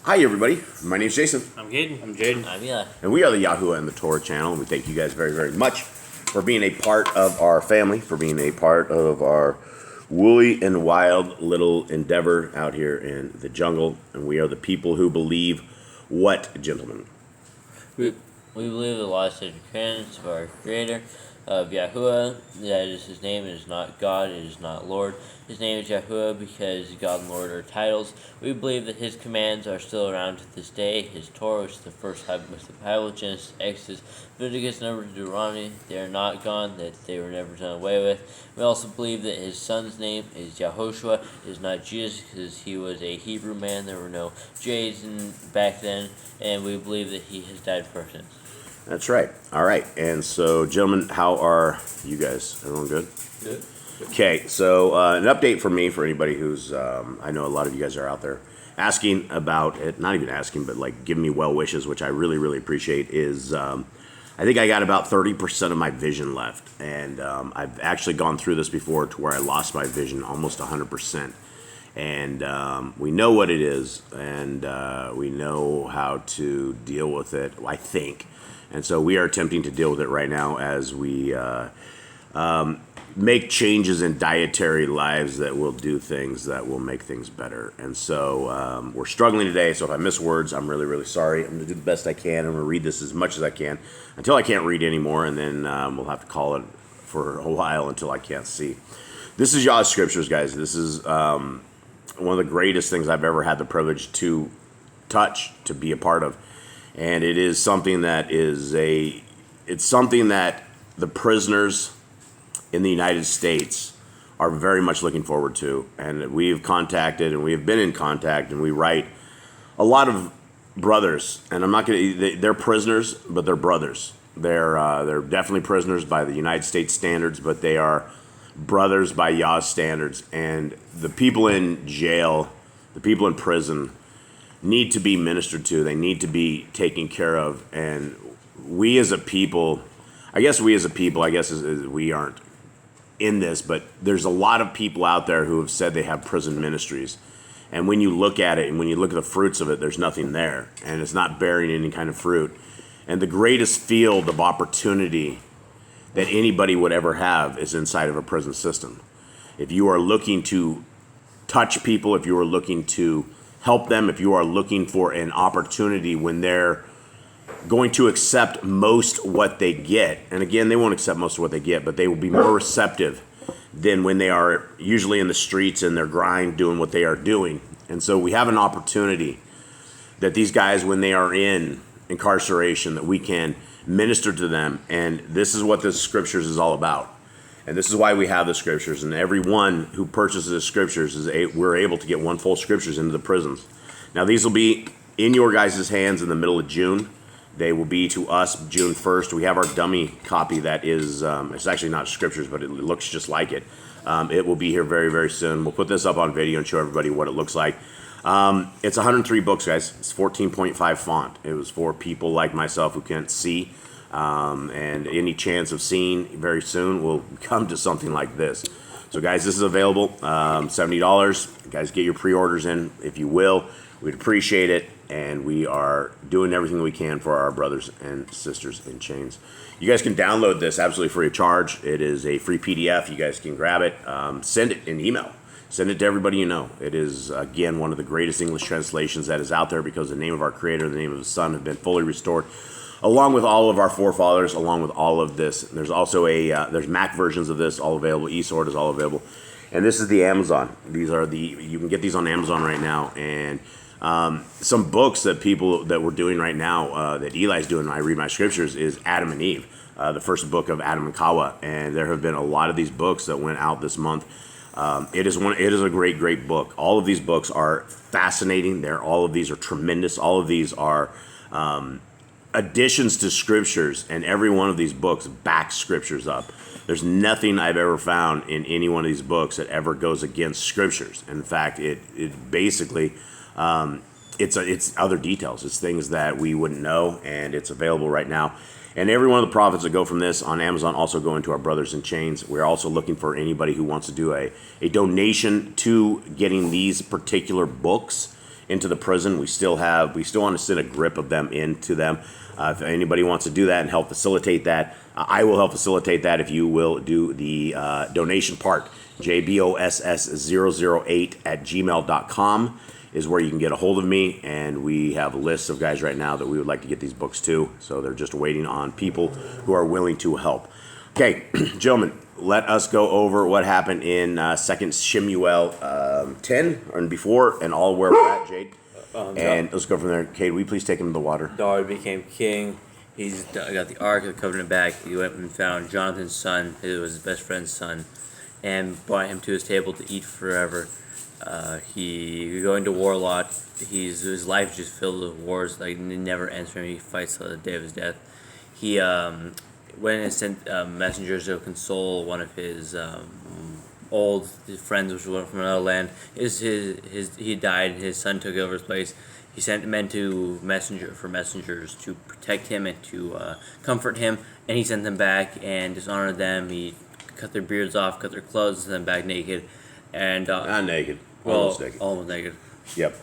Hi, everybody. My name's Jason. I'm Gaden. I'm Jaden. I'm Eli. And we are the Yahuwah and the Torah channel. And we thank you guys very, very much for being a part of our family, for being a part of our woolly and wild little endeavor out here in the jungle. And we are the people who believe what, gentlemen? We believe the law, sacred canons of our Creator, of Yahuwah, that is His name. It is not God, it is not Lord. His name is Yahuwah because God and Lord are titles. We believe that His commands are still around to this day. His Torah, which is the first half of the Bible, Genesis, Exodus, Leviticus, Numbers, Deuteronomy, they are not gone, that they were never done away with. We also believe that His Son's name is Yahoshua. It is not Jesus because He was a Hebrew man. There were no J's back then. And we believe that He has died for our sins. That's right. All right. And so, gentlemen, how are you guys? Everyone good? Good. Okay, so an update from me for anybody who's, I know a lot of you guys are out there asking about it, not even asking, but like giving me well wishes, which I really, really appreciate, is I think I got about 30% of my vision left. And I've actually gone through this before to where I lost my vision almost 100%. And we know what it is, and we know how to deal with it, I think. And so we are attempting to deal with it right now as we make changes in dietary lives that will do things that will make things better. And so we're struggling today, so if I miss words, I'm really, really sorry. I'm going to do the best I can. I'm going to read this as much as I can until I can't read anymore, and then we'll have to call it for a while until I can't see. This is Yah Scriptures, guys. This is one of the greatest things I've ever had the privilege to touch, to be a part of. And it is something that it's something that the prisoners in the United States are very much looking forward to. And we've contacted and we have been in contact, and we write a lot of brothers, and I'm not going to, they're prisoners, but they're brothers. They're definitely prisoners by the United States standards, but they are brothers by Yah's standards. And the people in jail, the people in prison, need to be ministered to. They need to be taken care of. And we as a people, I guess we aren't in this, but there's a lot of people out there who have said they have prison ministries. And when you look at it and when you look at the fruits of it, there's nothing there. And it's not bearing any kind of fruit. And the greatest field of opportunity that anybody would ever have is inside of a prison system. If you are looking to touch people, if you are looking to help them, if you are looking for an opportunity when they're going to accept most what they get, and again, they won't accept most of what they get, but they will be more receptive than when they are usually in the streets and their grind doing what they are doing. And so we have an opportunity that these guys, when they are in incarceration, that we can minister to them. And this is what the Scriptures is all about. And this is why we have the Scriptures. And everyone who purchases the Scriptures, we're able to get one full Scriptures into the prisons. Now, these will be in your guys' hands in the middle of June. They will be to us June 1st. We have our dummy copy that is, it's actually not Scriptures, but it looks just like it. It will be here very, very soon. We'll put this up on video and show everybody what it looks like. It's 103 books, guys. It's 14.5 font. It was for people like myself who can't see. And any chance of seeing very soon will come to something like this. So, guys, this is available, $70. Guys, get your pre-orders in if you will. We'd appreciate it. And we are doing everything we can for our brothers and sisters in chains. You guys can download this absolutely free of charge. It is a free PDF. You guys can grab it. Send it in email. Send it to everybody you know. It is, again, one of the greatest English translations that is out there because the name of our Creator, the name of His Son have been fully restored, along with all of our forefathers, along with all of this. There's also there's Mac versions of this all available. eSword is all available. And this is the Amazon. You can get these on Amazon right now. And some books that people that we're doing right now, that Eli's doing when I read my Scriptures, is Adam and Eve, the first book of Adam and Kawa. And there have been a lot of these books that went out this month. It is a great, great book. All of these books are fascinating. All of these are tremendous. All of these are additions to Scriptures, and every one of these books backs Scriptures up. There's nothing I've ever found in any one of these books that ever goes against Scriptures. In fact, it basically it's other details. It's things that we wouldn't know, and it's available right now. And every one of the profits that go from this on Amazon also go into our Brothers in Chains. We're also looking for anybody who wants to do a donation to getting these particular books into the prison. We still want to send a grip of them into them. If anybody wants to do that and help facilitate that, I will help facilitate that if you will do the donation part. jboss008@gmail.com is where you can get a hold of me, and we have lists of guys right now that we would like to get these books to, so they're just waiting on people who are willing to help. Okay, gentlemen, let us go over what happened in 2 Shemu'el 10 and before, and all where we're at, Jade. And let's go from there. Cade, will you please take him to the water? David became king. He's got the Ark of the Covenant back. He went and found Jonathan's son, who was his best friend's son, and brought him to his table to eat forever. He going to war a lot. His life is just filled with wars. Like, it never ends for him. He fights till the day of his death. He went and sent messengers to console one of his old friends, which was from another land. He died. His son took over his place. He sent men to messengers to protect him and to comfort him, and he sent them back and dishonored them. He cut their beards off, cut their clothes, sent them back naked, and not naked, almost naked. Yep.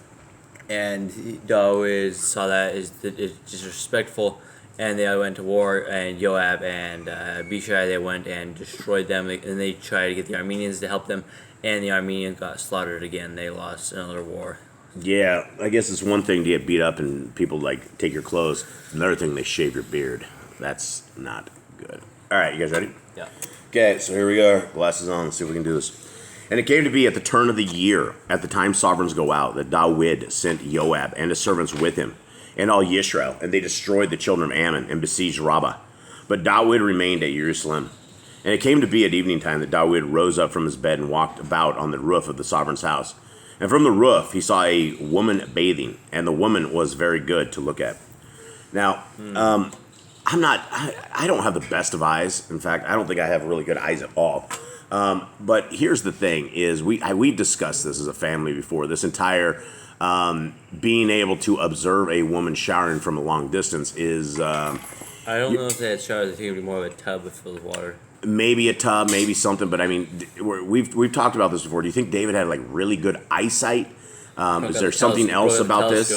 And David saw that as disrespectful, and they went to war. And Joab and Abishai, they went and destroyed them, and they tried to get the Armenians to help them, and the Armenians got slaughtered again. They lost another war. Yeah, I guess it's one thing to get beat up and people like take your clothes. Another thing, they shave your beard. That's not good. All right, you guys ready? Yeah. Okay, so here we go. Glasses on. Let's see if we can do this. And it came to be at the turn of the year, at the time sovereigns go out, that David sent Joab and his servants with him, and all Yisrael, and they destroyed the children of Ammon and besieged Rabbah. But David remained at Jerusalem. And it came to be at evening time that David rose up from his bed and walked about on the roof of the sovereign's house. And from the roof he saw a woman bathing, and the woman was very good to look at. Now, I don't have the best of eyes. In fact, I don't think I have really good eyes at all. But here's the thing: is we've discussed this as a family before. This entire being able to observe a woman showering from a long distance is. I don't know if they had showers. I think it'd be more of a tub filled with water. Maybe a tub, maybe something, but I mean, we've talked about this before. Do you think David had like really good eyesight? Is there something else about this?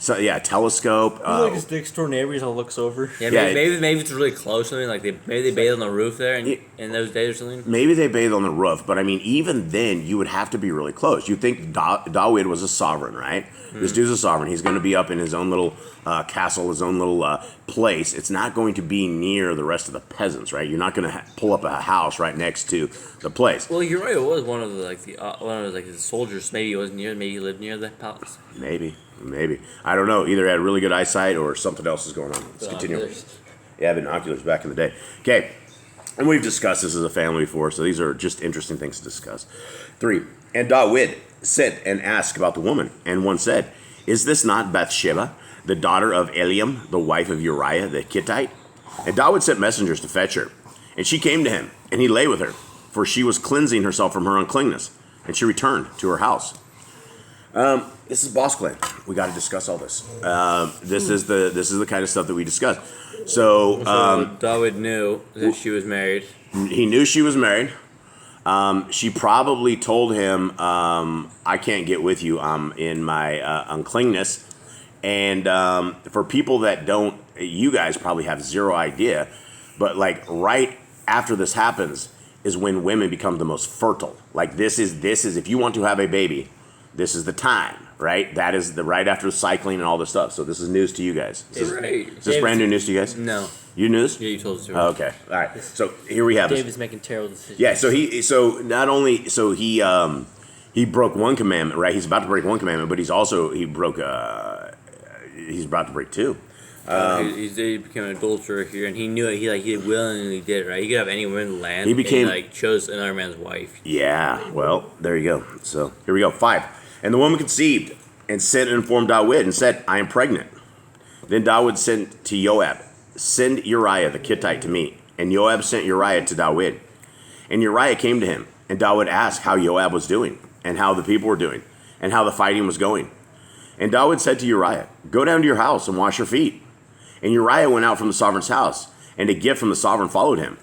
So yeah, telescope. Like his next door neighbor, he looks over. Yeah, maybe it's really close. Something like maybe they bathe on the roof there in those days or something. Maybe they bathe on the roof, but I mean, even then, you would have to be really close. You think David was a sovereign, right? This dude's a sovereign. He's going to be up in his own little castle, his own little place. It's not going to be near the rest of the peasants, right? You're not going to pull up a house right next to the place. Well, you're right. It was one of his soldiers. Maybe he was near. Maybe he lived near the palace. Maybe. I don't know. Either had really good eyesight or something else is going on. Let's continue. Yeah, binoculars back in the day. Okay. And we've discussed this as a family before, so these are just interesting things to discuss. 3. And David sent and asked about the woman, and one said, "Is this not Bathsheba, the daughter of Eliam, the wife of Uriah the Hittite?" And David sent messengers to fetch her. And she came to him, and he lay with her, for she was cleansing herself from her uncleanness. And she returned to her house. This is Boss Clan. We got to discuss all this. This is the kind of stuff that we discuss. So David knew that she was married. He knew she was married. She probably told him, "I can't get with you. I'm in my uncleanness." And for people that don't, you guys probably have zero idea, but like right after this happens is when women become the most fertile. Like this is if you want to have a baby, this is the time. Right? That is the right after cycling and all this stuff. So this is news to you guys. Is this brand new news to you guys? No. You news? Yeah, you told us to. Oh, okay. All right. So here we have David's making terrible decisions. Yeah, he broke one commandment, right? He's about to break one commandment, but he's about to break 2. He became an adulterer here, and he knew it. He willingly did it, right? He could have any woman in the land. He chose another man's wife. Yeah. Well, there you go. So here we go. 5. And the woman conceived and sent and informed David and said, "I am pregnant." Then David sent to Joab, "Send Uriah the Hittite to me." And Joab sent Uriah to David. And Uriah came to him, and David asked how Joab was doing, and how the people were doing, and how the fighting was going. And David said to Uriah, "Go down to your house and wash your feet." And Uriah went out from the sovereign's house, and a gift from the sovereign followed him.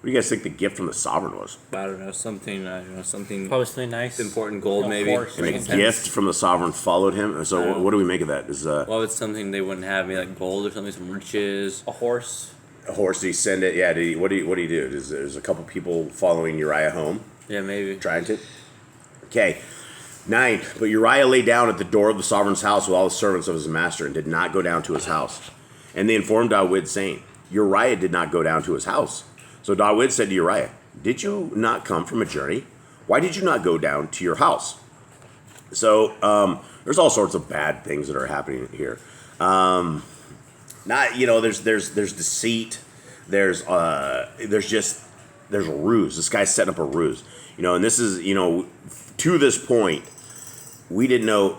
What do you guys think the gift from the sovereign was? I don't know, something Probably something nice. important gold, Of maybe. course. And the Intense. gift from the sovereign followed him. So Yeah. what do we make of that? Is Well, it's something they wouldn't have, maybe like gold or something, some riches. A horse. a horse? Did he send it? Yeah. What do you do? There's a couple people following Uriah home, Yeah, maybe. trying to. Okay. 9. But Uriah lay down at the door of the sovereign's house with all the servants of his master and did not go down to his house. And they informed David, saying, Uriah did not go down to his house. So David said to Uriah, did you not come from a journey? Why did you not go down to your house? So there's all sorts of bad things that are happening here. There's deceit. There's a ruse. This guy's setting up a ruse. And this is, to this point, we didn't know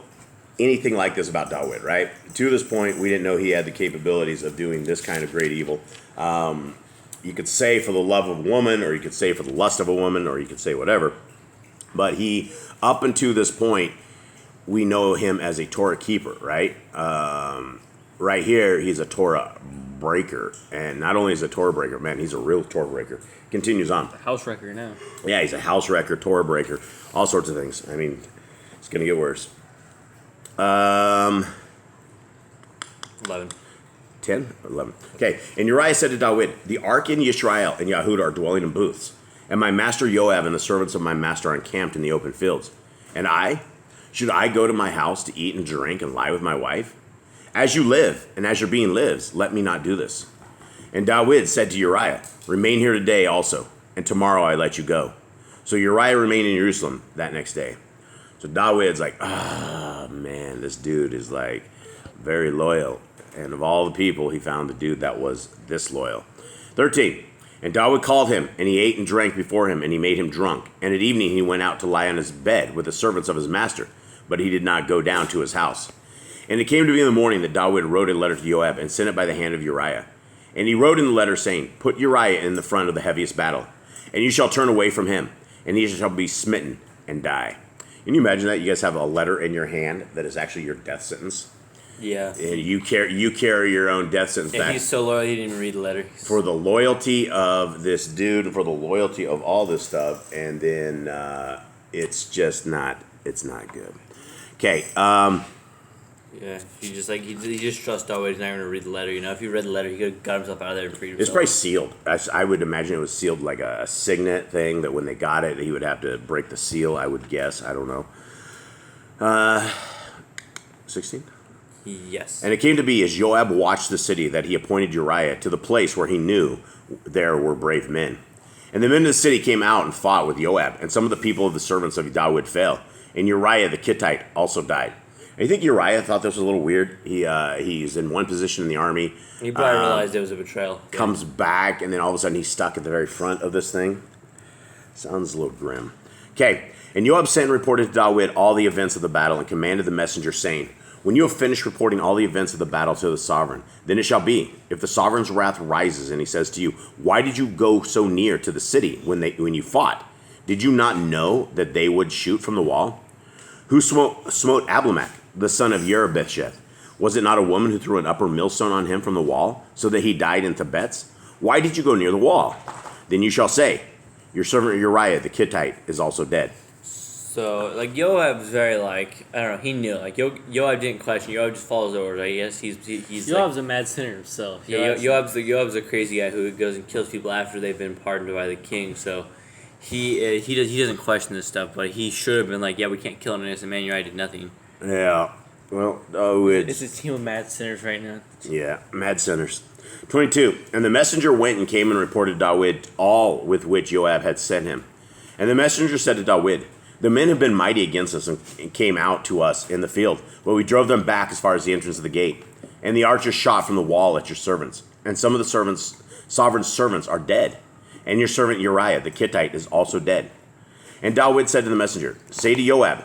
anything like this about David, right? To this point, we didn't know he had the capabilities of doing this kind of great evil. You could say for the love of a woman, or you could say for the lust of a woman, or you could say whatever. But up until this point, we know him as a Torah keeper, right? Right here, he's a Torah breaker. And not only is he a Torah breaker, man, he's a real Torah breaker. Continues on. House wrecker now. Yeah, he's a house wrecker, Torah breaker, all sorts of things. I mean, it's going to get worse. 11. 10 or 11. Okay. And Uriah said to David, the ark and Yisrael and Yahud are dwelling in booths, and my master Joab and the servants of my master are encamped in the open fields. And should I go to my house to eat and drink and lie with my wife? As you live, and as your being lives, let me not do this. And David said to Uriah, remain here today also, and tomorrow I let you go. So Uriah remained in Jerusalem that next day. So David's like, man, this dude is like very loyal. And of all the people, he found the dude that was this loyal. 13. And David called him, and he ate and drank before him, and he made him drunk. And at evening he went out to lie on his bed with the servants of his master, but he did not go down to his house. And it came to be in the morning that David wrote a letter to Joab and sent it by the hand of Uriah. And he wrote in the letter, saying, put Uriah in the front of the heaviest battle, and you shall turn away from him, and he shall be smitten and die. Can you imagine that? You guys have a letter in your hand that is actually your death sentence? Yeah. And you carry your own death sentence And back. he's so loyal, he didn't even read the letter. For the loyalty of this dude, for the loyalty of all this stuff, and then it's just not good. Okay, Yeah, he just trusts David. He's not going to read the letter. If he read the letter, he could have got himself out of there and freed himself. it's probably sealed. I would imagine it was sealed like a signet thing, that when they got it, he would have to break the seal, I would guess. I don't know. 16? Yes. And it came to be, as Joab watched the city, that he appointed Uriah to the place where he knew there were brave men. And the men of the city came out and fought with Joab, and some of the people of the servants of David fell. And Uriah the Hittite also died. And you think Uriah thought this was a little weird? He's in one position in the army. He probably realized it was a betrayal. Comes back, and then all of a sudden he's stuck at the very front of this thing. Sounds a little grim. Okay, and Joab sent and reported to David all the events of the battle, and commanded the messenger, saying, when you have finished reporting all the events of the battle to the sovereign, then it shall be, if the sovereign's wrath rises, and he says to you, why did you go so near to the city when you fought? Did you not know that they would shoot from the wall? Who smote Abimelech, the son of Jerubbesheth? Was it not a woman who threw an upper millstone on him from the wall, so that he died in Thebets? Why did you go near the wall? Then you shall say, your servant Uriah the Hittite is also dead. So, Joab's very, I don't know, he knew. Joab didn't question. Joab just follows orders, I guess. He's Joab's a mad sinner himself. Yeah, Joab's a crazy guy who goes and kills people after they've been pardoned by the king. So he doesn't question this stuff, but he should have been we can't kill an innocent man. Uriah did nothing. Yeah. Well, It's a team of mad sinners right now. Yeah, mad sinners. 22. And the messenger went and came and reported to David all with which Joab had sent him. And the messenger said to David, the men have been mighty against us and came out to us in the field, but we drove them back as far as the entrance of the gate. And the archers shot from the wall at your servants. And some of the sovereign's servants are dead. And your servant Uriah the Hittite is also dead. And David said to the messenger, say to Joab,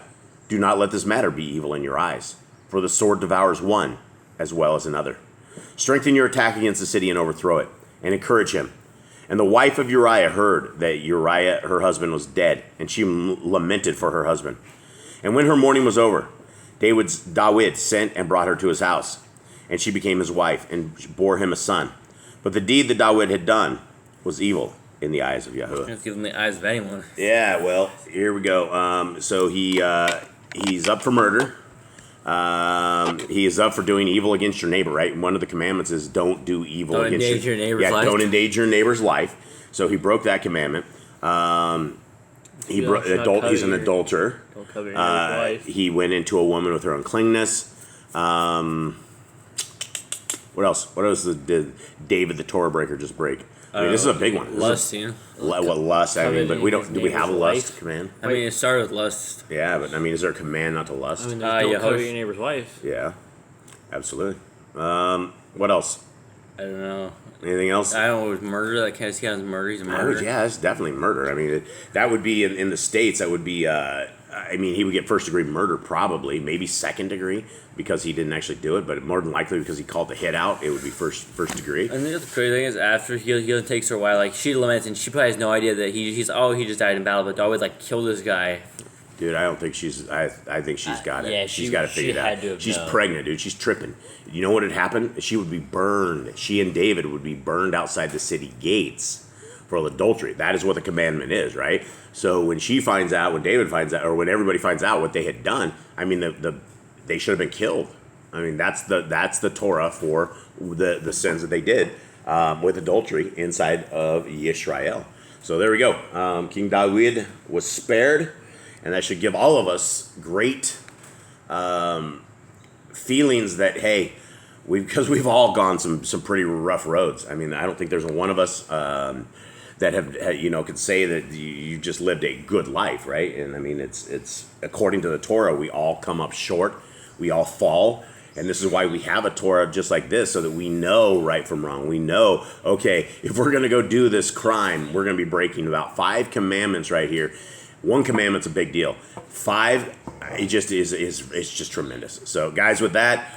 do not let this matter be evil in your eyes, for the sword devours one as well as another. Strengthen your attack against the city and overthrow it, and encourage him. And the wife of Uriah heard that Uriah, her husband, was dead, and she lamented for her husband. And when her mourning was over, David sent and brought her to his house, and she became his wife, and bore him a son. But the deed that David had done was evil in the eyes of Yahuwah. Let's give him the eyes of anyone. Yeah, well, here we go. So he's up for murder. He is up for doing evil against your neighbor, right? One of the commandments is don't do evil Don't against endanger your neighbor's life. Don't endanger your neighbor's life. So he broke that commandment. He's an adulterer. Don't cover your wife. He went into a woman with her uncleanness. What else? What else did David the Torah breaker just break? I mean, this is a big one. Lust, you know. What lust? I mean, but we don't. Coveting Do we have a his lust wife? command? I mean, it started with lust. Yeah, but I mean, is there a command not to lust? I mean, Yeah, don't cover Hosh- your neighbor's wife. Yeah, absolutely. What else? I don't know. Anything else? I don't know. It was murder. That kind of counts as murder. He's a murderer. Yeah, it's definitely murder. I mean, that would be in the States. That would be. I mean, he would get first degree murder, probably, maybe second degree, because he didn't actually do it. But more than likely, because he called the hit out, it would be first degree. And the crazy thing is, after he takes her a while, like she laments, and she probably has no idea that he just died in battle, but David like killed this guy. Dude, I don't think she's. I think she's got it. yeah, she's got it she figured had out. to have She's known. pregnant, dude. She's tripping. You know what had happened? She would be burned. She and David would be burned outside the city gates for adultery. That is what the commandment is, right? So when she finds out, when David finds out, or when everybody finds out what they had done, I mean, they should have been killed. I mean, that's the Torah for the sins that they did with adultery inside of Yisrael. So there we go. King David was spared. And that should give all of us great feelings that, hey, because we've all gone some pretty rough roads. I mean, I don't think there's one of us that have could say that you just lived a good life, right? And I mean, it's according to the Torah, we all come up short, we all fall. And this is why we have a Torah just like this, so that we know right from wrong. We know, okay, if we're going to go do this crime, we're going to be breaking about 5 commandments right here. One commandment's a big deal. 5, it just is it's just tremendous. So, guys, with that,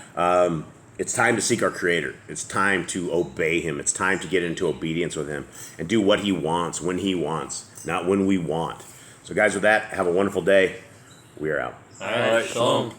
it's time to seek our Creator. It's time to obey Him. It's time to get into obedience with Him and do what He wants when He wants, not when we want. So, guys, with that, have a wonderful day. We are out. All right, shalom.